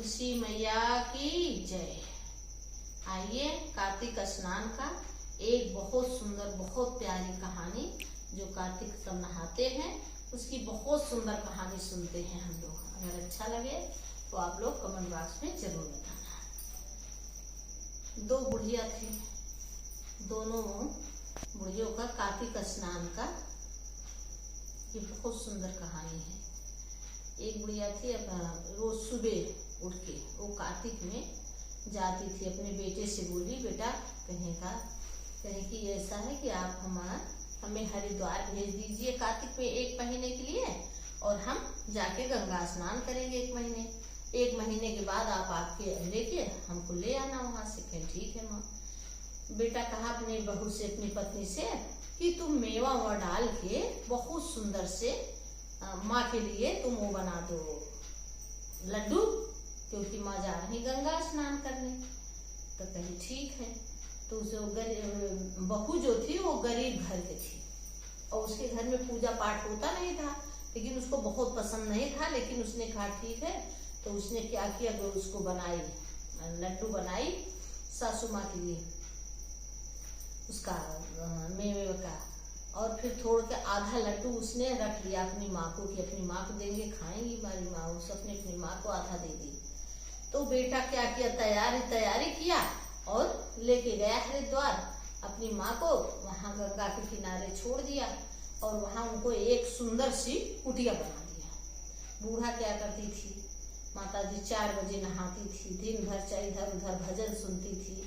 तुलसी मैया की जय। आइए कार्तिक स्नान का एक बहुत सुंदर बहुत प्यारी कहानी जो कार्तिक सब नहाते हैं उसकी बहुत सुंदर कहानी सुनते हैं हम लोग। अगर अच्छा लगे तो आप लोग कमेंट बॉक्स में जरूर बताना। दो बुढ़िया थे, दोनों बुढ़ियों का कार्तिक स्नान का ये बहुत सुंदर कहानी है। एक बुढ़िया थी, रोज सुबह उठ के वो कार्तिक में जाती थी, अपने बेटे से बोली बेटा कहें कि ऐसा है कि आप हमें हरिद्वार भेज दीजिए कार्तिक में 1 महीने के लिए और हम जाके गंगा स्नान करेंगे 1 महीने के बाद आप आपके लेके हमको ले आना वहां से। कहें ठीक है माँ। बेटा कहा अपनी बहू से, अपनी पत्नी से कि तुम मेवा डाल के बहुत सुंदर से माँ के लिए तुम वो बना दो लड्डू, क्योंकि माँ जा रही गंगा स्नान करने। तो कही ठीक है। तो बहू जो थी वो गरीब घर की थी और उसके घर में पूजा पाठ होता नहीं था, लेकिन उसको बहुत पसंद नहीं था। लेकिन उसने कहा ठीक है। तो उसने क्या किया, उसको बनाई लड्डू बनाई सासू माँ के लिए उसका मेवे का, और फिर थोड़ के आधा लड्डू उसने रख लिया अपनी माँ को कि अपनी माँ को देंगे, खाएंगी हमारी माँ। उसने अपनी माँ को आधा दे दी। तो बेटा क्या किया, तैयारी किया और लेके गया हरिद्वार। अपनी माँ को वहां गंगा के किनारे छोड़ दिया और वहां उनको एक सुंदर सी कुटिया बना दिया। बूढ़ा क्या करती थी, माता जी 4 बजे नहाती थी, दिन भर इधर उधर भजन सुनती थी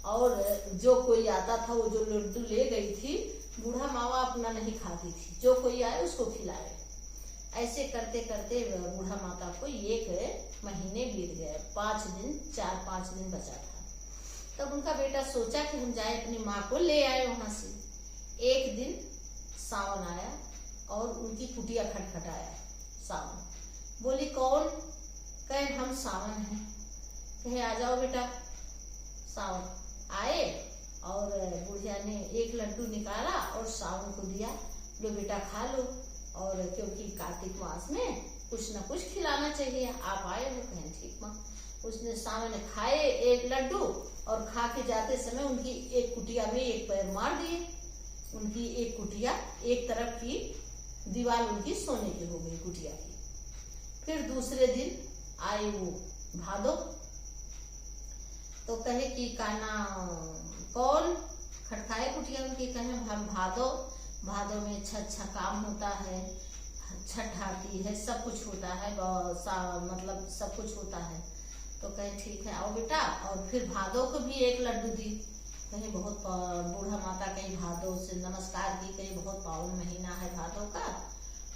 और जो कोई आता था वो जो लड्डू ले गई थी बूढ़ा मावा अपना नहीं खाती थी, जो कोई आए उसको खिलाए। ऐसे करते करते बूढ़ा माता को 1 महीने बीत गए, 4-5 दिन बचा था। तब उनका बेटा सोचा कि हम जाए अपनी माँ को ले आए वहां से। एक दिन सावन आया और उनकी कुटिया खटखटाया। सावन बोली कौन? कहे हम सावन हैं। कहे आ जाओ बेटा। सावन आए और बुढ़िया ने एक लड्डू निकाला और सावन को दिया, लो बेटा खा लो। और क्योंकि कार्तिक मास में कुछ न कुछ खिलाना चाहिए, आप आए हो। कहें ठीक माँ। उसने सावन खाए 1 लड्डू और खा के जाते समय उनकी एक कुटिया में 1 पैर मार दिए। उनकी एक कुटिया, एक तरफ की दीवार उनकी सोने की हो गई कुटिया की। फिर दूसरे दिन आए वो भादो। तो कहे कि काना कौन? खटखाए कुटिया उनकी। कहे हम भादो में अच्छा काम होता है, छठ आती है, सब कुछ होता है, मतलब सब कुछ होता है। तो कहे ठीक है आओ बेटा। और फिर भादो को भी 1 लड्डू दी। कहीं बहुत बूढ़ा माता कहीं भादो से नमस्कार की, कहीं बहुत पावन महीना है भादो का।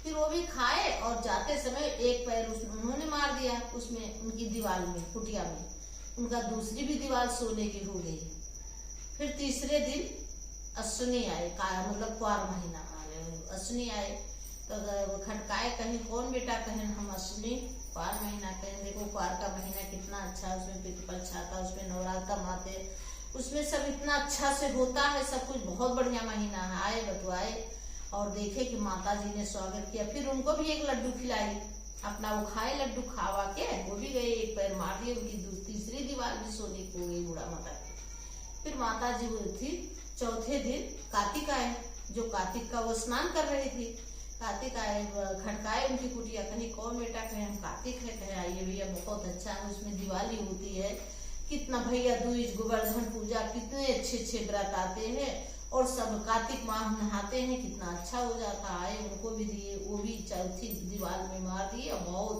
फिर वो भी खाए और जाते समय 1 पैर उन्होंने मार दिया उसमें, उनकी दीवार में, कुटिया में। उनका दूसरी भी दीवार सोने की हो गई। फिर तीसरे दिन अश्विनी आए, मतलब क्वार महीना अश्विनी आए। तो खटकाए, कहीं कौन बेटा? कहें हम अश्विनी क्वार महीना। कहें देखो क्वार का महीना कितना अच्छा है, उसमें पितृपक्ष आता, उसमें नवरात्र आते, उसमें सब इतना अच्छा से होता है, सब कुछ बहुत बढ़िया महीना है। आए बतवाए और देखे कि माता जी ने स्वागत किया। फिर उनको भी 1 लड्डू खिलाई, अपना वो खाए लड्डू खावा के वो भी गए, 1 पैर मार दिए, उनकी तीसरी दीवार भी सोने की हो गई बूढ़ा माता की। फिर माता जी थी चौथे दिन कार्तिक आए, जो कार्तिक का वो स्नान कर रही थी। कार्तिक आए, खड़काए उनकी कुटिया। कहीं कौन बेटा? कहे हम कार्तिक है। कहे आइए भैया बहुत अच्छा है, उसमें दिवाली होती है, कितना भैया दूज गोवर्धन पूजा, कितने अच्छे व्रत आते हैं और सब कार्तिक माह नहाते हैं, कितना अच्छा हो जाता। आए उनको भी दिए, वो भी चौथी दीवार में मार दिए और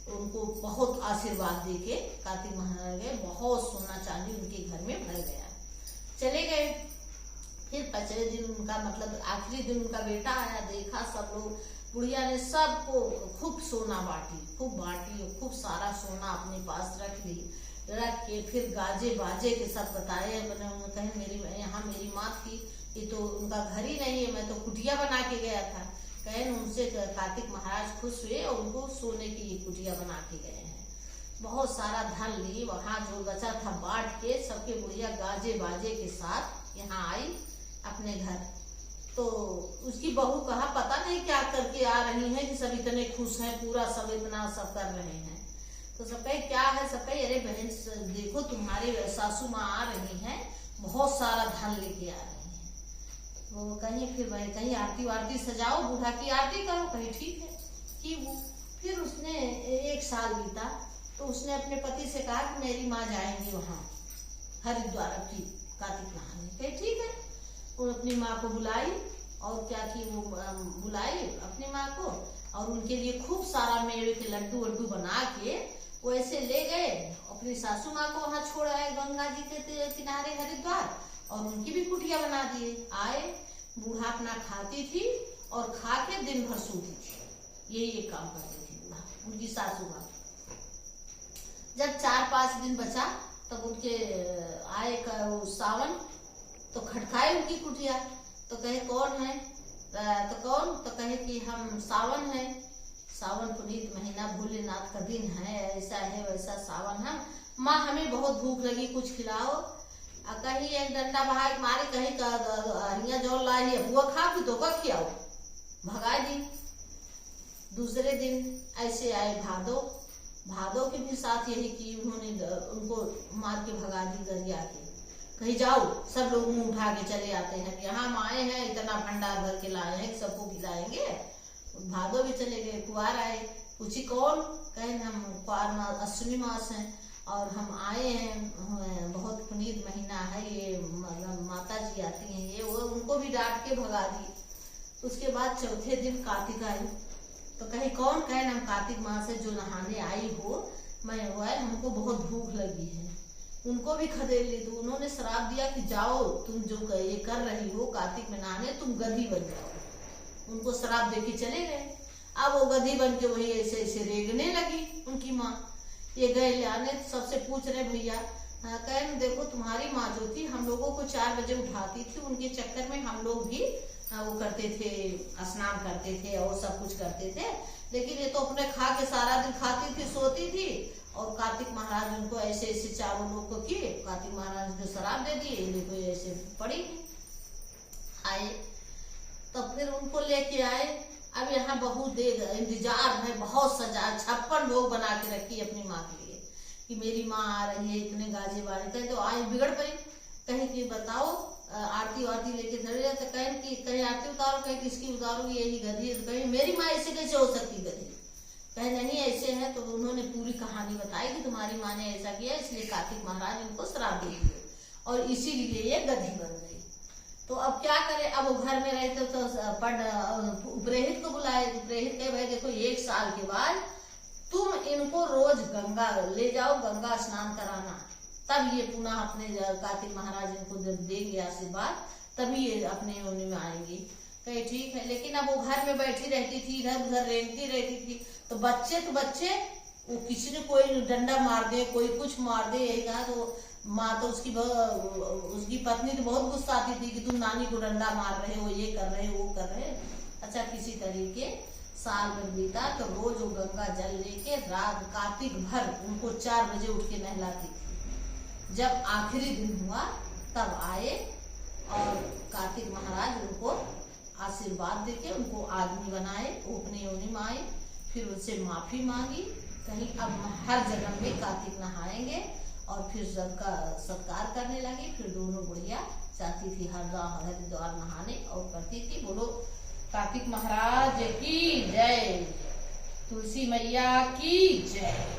उनको बहुत आशीर्वाद देके कार्तिक माह गए। बहुत सोना चांदी उनके घर में भर गया। चले गए। फिर 5वें दिन उनका, मतलब आखिरी दिन उनका बेटा आया। देखा सब लोग, बुढ़िया ने सबको खूब सोना बांटी, खूब सारा सोना अपने पास रख के फिर गाजे बाजे के सब बताए। कहें यहाँ मेरी माँ थी, ये तो उनका घर ही नहीं है, मैं तो कुटिया बना के गया था। कहें उनसे कार्तिक महाराज खुश हुए और उनको सोने की ये कुटिया बना के गए हैं। बहुत सारा धन ली, वहां जो बचा था बांट के सबके। बुढ़िया गाजे बाजे के साथ यहाँ आई अपने घर। तो उसकी बहू कहा पता नहीं क्या करके आ रही है कि सब इतने खुश हैं, पूरा सब इतना सब कर रहे हैं। तो सब कहे क्या है, सब कहे अरे बहन देखो तुम्हारी सासू माँ आ रही हैं, बहुत सारा धन लेके आ रही हैं। वो कहीं फिर भाई कहीं आरती वारती सजाओ, बूढ़ा की आरती करो। कहीं ठीक है कि वो फिर उसने 1 साल बीता तो उसने अपने पति से कहा कि मेरी माँ जाएंगी वहाँ हरिद्वार की कार्तिक नहाने। कहे ठीक है। वो अपनी माँ को बुलाई और क्या की वो बुलाई अपनी माँ को और उनके लिए खूब सारा मेवे के लड्डू वड्डू बना के वो ऐसे ले गए। अपनी सासू माँ को वहां छोड़ आए गंगा जी के किनारे हरिद्वार और उनकी भी कुटिया बना दिए। आए, बूढ़ा अपना खाती थी और खा के दिन भर सोती थी, यही एक काम करती थी बूढ़ा, उनकी सासू माँ। जब 4-5 दिन बचा तब उनके आए सावन, तो खटकाए उनकी कुटिया, तो कहे कौन है, तो कौन, तो कहे कि हम सावन है, सावन पुनीत महीना, भोलेनाथ का दिन है, ऐसा है वैसा सावन है, माँ हमें बहुत भूख लगी, कुछ खिलाओ। कहीं एक डंडा बहा के मारे, कहीं जो लाई हुआ खा भी तो का खियाओ, भगा दी। दूसरे दिन ऐसे आए भादो के भी साथ यही की, उन्होंने उनको मार के भगा दी गरिया के। कहीं जाओ, सब लोग मुंह उठा के चले आते हैं, यहाँ हम आए हैं, इतना भंडार भर के लाए हैं, सबको खिलाएंगे। भादो भी चले गए, कुआर आए, पूछी कौन, कहे हम कुआर अश्विनी मास हैं और हम आए हैं, बहुत पुनीत महीना है ये, माता जी आती हैं ये वो, उनको भी डांट के भगा दी। उसके बाद चौथे दिन कार्तिक आई, तो कहे कौन, कहे हम कार्तिक मास है जो नहाने आई हो, मैं वो है, हमको बहुत भूख लगी है। उनको भी खदेड़ ली, तो उन्होंने श्राप दिया कि जाओ तुम जो ये कर रही हो कार्तिक में नहाने, तुम गधी बन जाओ। उनको श्राप देके चले गए। अब वो गधी बन के वही ऐसे ऐसे रेगने लगी उनकी माँ। ये गए लाने, सबसे पूछ रहे भैया, कहे देखो तुम्हारी माँ जो थी हम लोगों को 4 बजे उठाती थी, उनके चक्कर में हम लोग भी वो करते थे, स्नान करते थे और सब कुछ करते थे, लेकिन ये तो अपने खा के सारा दिन खाती थी, सोती थी। और कार्तिक महाराज उनको ऐसे ऐसे चारों लोग को किए, कार्तिक महाराज ने शराब दे दिए, देखो ऐसे पड़ी। आए तो फिर उनको लेके आए। अब यहाँ बहुत देर इंतजार है, बहुत सजा, 56 लोग बना के रखी अपनी माँ के लिए कि मेरी माँ आ रही है, इतने गाजे बाजे। कहे तो आए बिगड़ पड़ी, कहे कि बताओ आरती वारती लेके खड़े, तो कहीं आरती उतारो, कहीं किसकी उतारो, यही गधी है। कहीं मेरी माँ ऐसे कैसे हो सकती गधी, कहे नहीं ऐसे है। तो उन्होंने पूरी कहानी बताई कि तुम्हारी माँ ने ऐसा किया, इसलिए कार्तिक महाराज इनको श्राप दे दिए और इसीलिए ये गधी बन गई। तो अब क्या करे, अब वो घर में रहते तो पुरोहित को बुलाए। पुरोहित कहे भाई देखो 1 साल के बाद तुम इनको रोज गंगा ले जाओ, गंगा स्नान कराना, तब ये पुनः अपने कार्तिक महाराज इनको जब देंगे आशीर्वाद, तभी ये अपने होने में आएंगे। कहे ठीक है। लेकिन अब वो घर में बैठी रहती थी, इधर उधर रेंगती रहती थी, तो बच्चे वो किसी ने कोई डंडा मार दे, कोई कुछ मार दे, यही कहा। तो माँ तो उसकी पत्नी तो बहुत गुस्सा आती थी कि तुम नानी को डंडा मार रहे हो, ये कर रहे हो, वो कर रहे। अच्छा, किसी तरीके साल भर बीता तो रोज वो गंगा जल लेके रात कार्तिक भर उनको 4 बजे उठ के नहलाती थी। जब आखिरी दिन हुआ तब आए और कार्तिक महाराज उनको आशीर्वाद देके उनको आदमी बनाए, वो अपने योनि में आए। फिर उनसे माफी मांगी, कहीं अब हर जगह में कार्तिक नहाएंगे और फिर सबका सत्कार करने लगे। फिर दोनों बुढ़िया जाती थी हरिद्वार नहाने और करती थी। बोलो कार्तिक महाराज की जय, तुलसी मैया की जय।